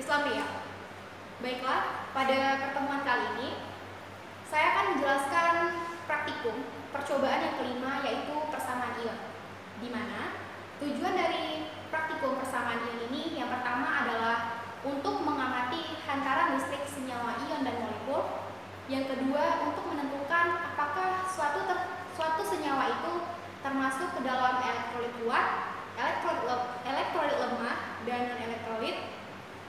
Islam ya. Baiklah, pada pertemuan kali ini saya akan menjelaskan praktikum percobaan yang kelima, yaitu persamaan ion. Di mana tujuan dari praktikum persamaan ion ini yang pertama adalah untuk mengamati hantaran listrik senyawa ion dan molekul. Yang kedua, untuk menentukan apakah suatu senyawa itu termasuk ke dalam elektrolit kuat, elektrolit lemah, dan non-elektrolit.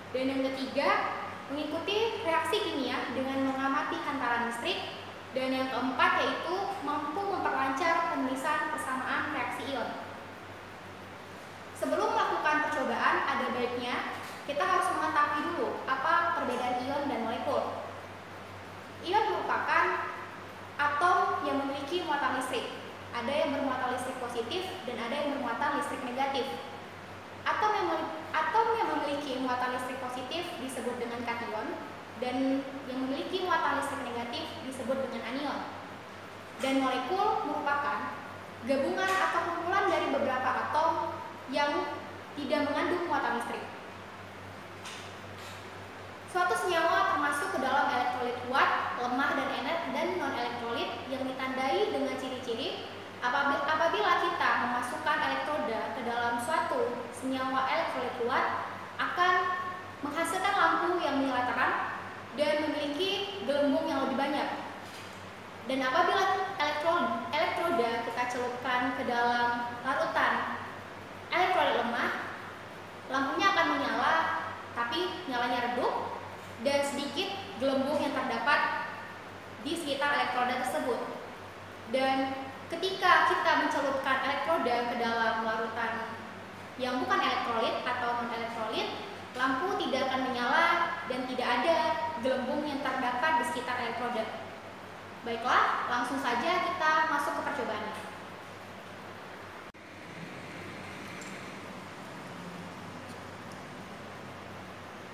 Dan yang ketiga, mengikuti reaksi kimia dengan mengamati hantaran listrik. Dan yang keempat yaitu mampu memperlancar penulisan persamaan reaksi ion. Sebelum melakukan percobaan, ada baiknya kita harus mengetahui dulu apa perbedaan ion dan molekul. Ion merupakan atom yang memiliki muatan listrik. Ada yang bermuatan listrik positif dan ada yang bermuatan listrik negatif. Atom yang memiliki muatan listrik positif disebut dengan kation, dan yang memiliki muatan listrik negatif disebut dengan anion. Dan molekul merupakan gabungan atau kumpulan dari beberapa atom yang tidak mengandung muatan listrik. Suatu senyawa termasuk ke dalam elektrolit kuat, lemah, dan non-elektrolit yang ditandai dengan ciri-ciri apabila kita memasukkan elektroda ke dalam suatu senyawa elektrolit kuat akan menghasilkan lampu yang menyala terang dan memiliki gelembung yang lebih banyak. Dan apabila elektroda kita celupkan ke dalam larutan elektrolit lemah, lampunya akan menyala tapi nyalanya redup dan sedikit gelembung yang terdapat di sekitar elektroda tersebut. Dan ketika kita mencelupkan elektroda ke dalam larutan yang bukan elektrolit atau non-elektrolit, lampu tidak akan menyala dan tidak ada gelembung yang terdapat di sekitar elektroda. Baiklah, langsung saja kita masuk ke percobaannya.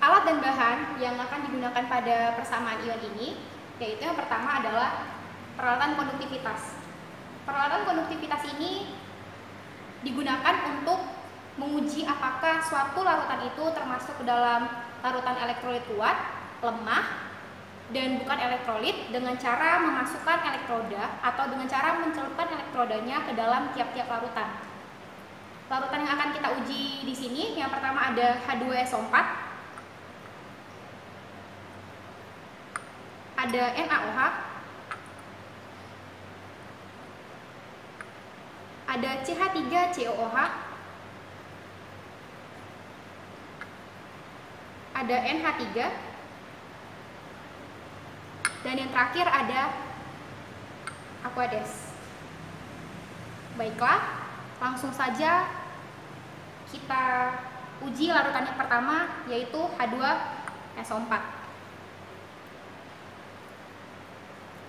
Alat dan bahan yang akan digunakan pada persamaan ion ini, yaitu yang pertama adalah peralatan konduktivitas. Peralatan konduktivitas ini digunakan untuk menguji apakah suatu larutan itu termasuk ke dalam larutan elektrolit kuat, lemah, dan bukan elektrolit dengan cara memasukkan elektroda atau dengan cara mencelupkan elektrodanya ke dalam tiap-tiap larutan. Larutan yang akan kita uji di sini, yang pertama ada H2SO4, ada NaOH, ada CH3COOH, ada NH3, dan yang terakhir ada Aqueous. Baiklah, langsung saja kita uji larutan yang pertama, yaitu H2SO4.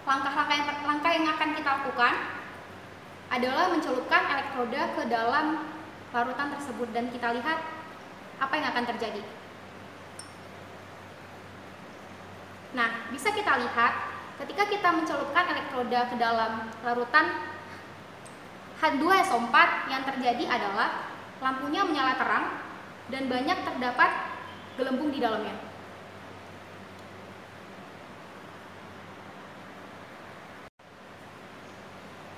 Langkah yang akan kita lakukan adalah mencelupkan elektroda ke dalam larutan tersebut dan kita lihat apa yang akan terjadi. Nah, bisa kita lihat ketika kita mencelupkan elektroda ke dalam larutan H2SO4, yang terjadi adalah lampunya menyala terang dan banyak terdapat gelembung di dalamnya.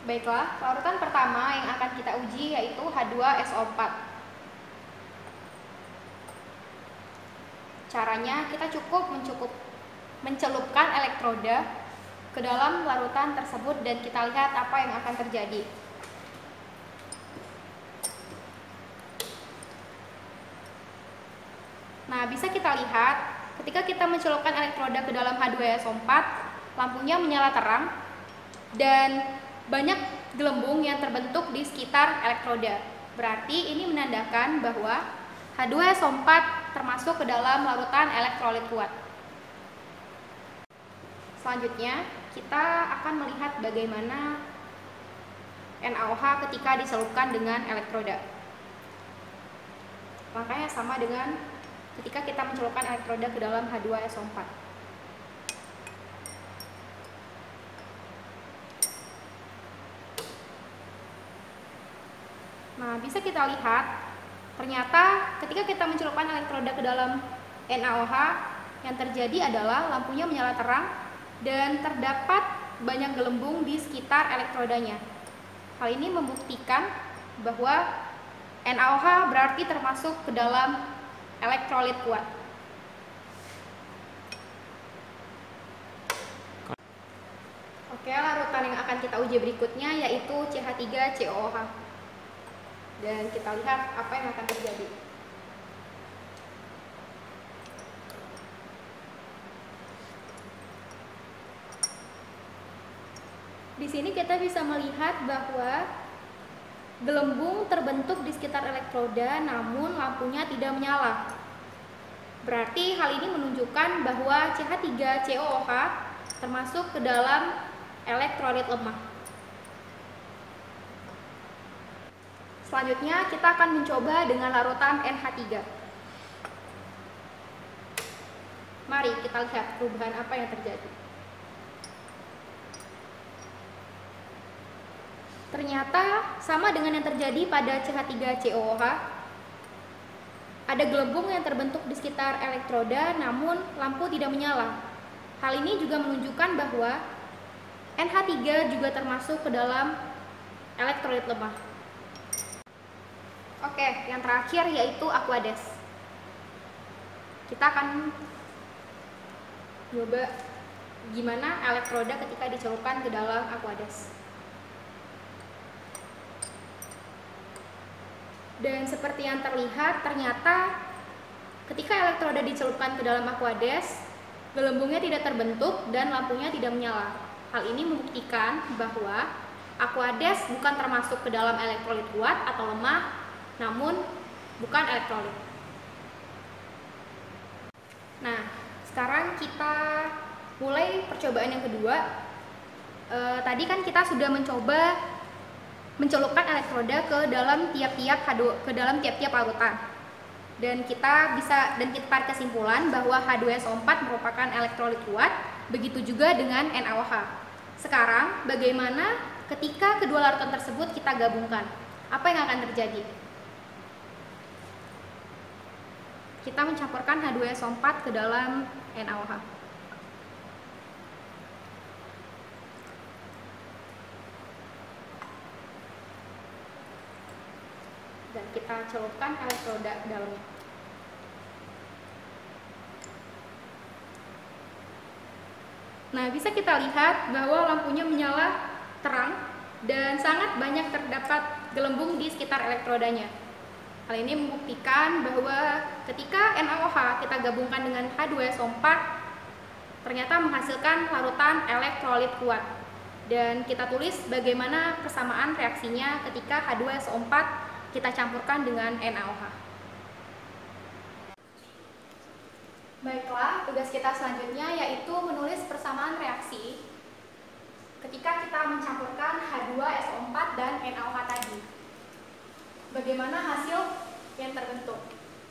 Baiklah, larutan pertama yang akan kita uji yaitu H2SO4. Caranya kita cukup mencelupkan elektroda ke dalam larutan tersebut dan kita lihat apa yang akan terjadi. Nah, bisa kita lihat ketika kita mencelupkan elektroda ke dalam H2SO4, lampunya menyala terang dan banyak gelembung yang terbentuk di sekitar elektroda. Berarti ini menandakan bahwa H2SO4 termasuk ke dalam larutan elektrolit kuat. Selanjutnya, kita akan melihat bagaimana NaOH ketika dicelupkan dengan elektroda. Langkahnya sama dengan ketika kita mencelupkan elektroda ke dalam H2SO4. Nah, bisa kita lihat ternyata ketika kita mencelupkan elektroda ke dalam NaOH, yang terjadi adalah lampunya menyala terang dan terdapat banyak gelembung di sekitar elektrodanya. Hal ini membuktikan bahwa NaOH berarti termasuk ke dalam elektrolit kuat. Oke, larutan yang akan kita uji berikutnya yaitu CH3COOH. Dan kita lihat apa yang akan terjadi. Di sini kita bisa melihat bahwa gelembung terbentuk di sekitar elektroda, namun lampunya tidak menyala. Berarti hal ini menunjukkan bahwa CH3COOH termasuk ke dalam elektrolit lemah. Selanjutnya kita akan mencoba dengan larutan NH3. Mari kita lihat perubahan apa yang terjadi. Ternyata sama dengan yang terjadi pada CH3COOH. Ada gelembung yang terbentuk di sekitar elektroda, namun lampu tidak menyala. Hal ini juga menunjukkan bahwa NH3 juga termasuk ke dalam elektrolit lemah. Oke, yang terakhir yaitu Aquades. Kita akan coba gimana elektroda ketika dicelupkan ke dalam Aquades. Dan seperti yang terlihat, ternyata ketika elektroda dicelupkan ke dalam Aquades, gelembungnya tidak terbentuk dan lampunya tidak menyala. Hal ini membuktikan bahwa Aquades bukan termasuk ke dalam elektrolit kuat atau lemah, namun bukan elektrolit. Nah, sekarang kita mulai percobaan yang kedua. Tadi kan kita sudah mencoba mencelupkan elektroda ke dalam tiap-tiap larutan. Dan kita tarik kesimpulan bahwa H2SO4 merupakan elektrolit kuat, begitu juga dengan NaOH. Sekarang, bagaimana ketika kedua larutan tersebut kita gabungkan? Apa yang akan terjadi? Kita mencampurkan H2SO4 ke dalam NaOH. Dan kita celupkan elektroda ke dalamnya. Nah, bisa kita lihat bahwa lampunya menyala terang dan sangat banyak terdapat gelembung di sekitar elektrodanya. Hal ini membuktikan bahwa ketika NaOH kita gabungkan dengan H2SO4 ternyata menghasilkan larutan elektrolit kuat. Dan kita tulis bagaimana persamaan reaksinya ketika H2SO4 kita campurkan dengan NaOH. Baiklah, tugas kita selanjutnya yaitu menulis persamaan reaksi ketika kita mencampurkan H2SO4 dan NaOH tadi. Bagaimana hasil yang terbentuk?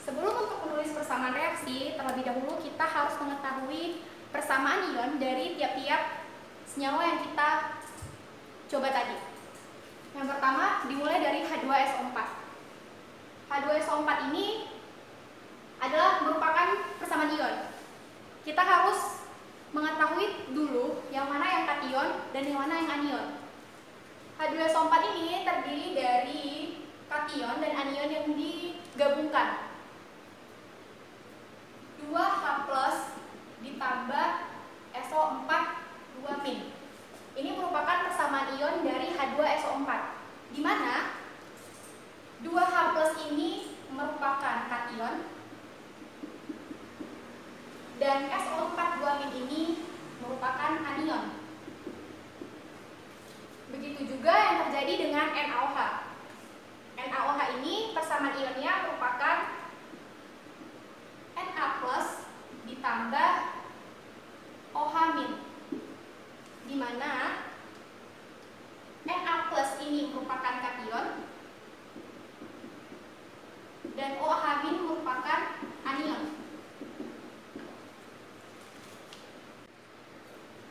Sebelum untuk menulis persamaan reaksi, terlebih dahulu kita harus mengetahui persamaan ion dari tiap-tiap senyawa yang kita coba tadi. Yang pertama dimulai dari H2SO4. H2SO4 ini adalah merupakan persamaan ion. Kita harus mengetahui dulu yang mana yang kation dan yang mana yang anion. H2SO4 ini terdiri dari kation dan anion yang digabungkan. 2H+ ditambah SO4 2-. Ini merupakan persamaan ion dari H2SO4, di mana 2H+ ini merupakan kation dan SO4 2- ini merupakan anion. Begitu juga yang terjadi dengan NaOH. NaOH ini persamaan ionnya merupakan Na+ ditambah OH-, di mana Na+ ini merupakan kation dan OH- merupakan anion.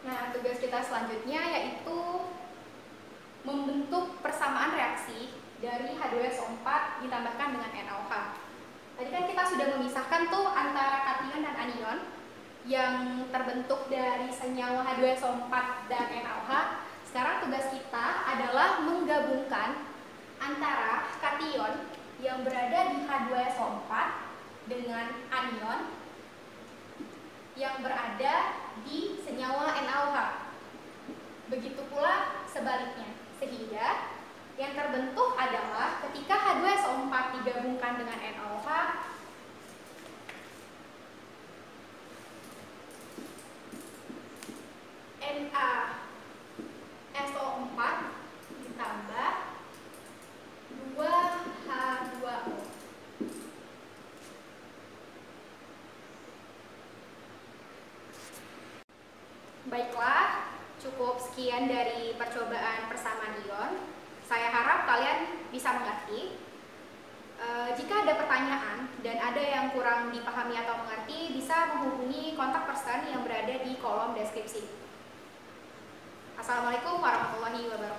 Nah, tugas kita selanjutnya yaitu membentuk persamaan reaksi dari H2SO4 ditambahkan dengan NaOH. Tadi kan kita sudah memisahkan tuh antara kation dan anion yang terbentuk dari senyawa H2SO4 dan NaOH. Sekarang tugas kita adalah menggabungkan antara kation yang berada di H2SO4 dengan anion yang berada di senyawa NaOH. Begitu pula sebaliknya, sehingga yang terbentuk adalah ketika H2SO4 digabungkan dengan NaOH, NaSO4 ditambah 2H2O. Baiklah, cukup sekian dari percobaan persamaan ion. Saya harap kalian bisa mengerti. Jika ada pertanyaan dan ada yang kurang dipahami atau mengerti, bisa menghubungi kontak person yang berada di kolom deskripsi. Assalamualaikum warahmatullahi wabarakatuh.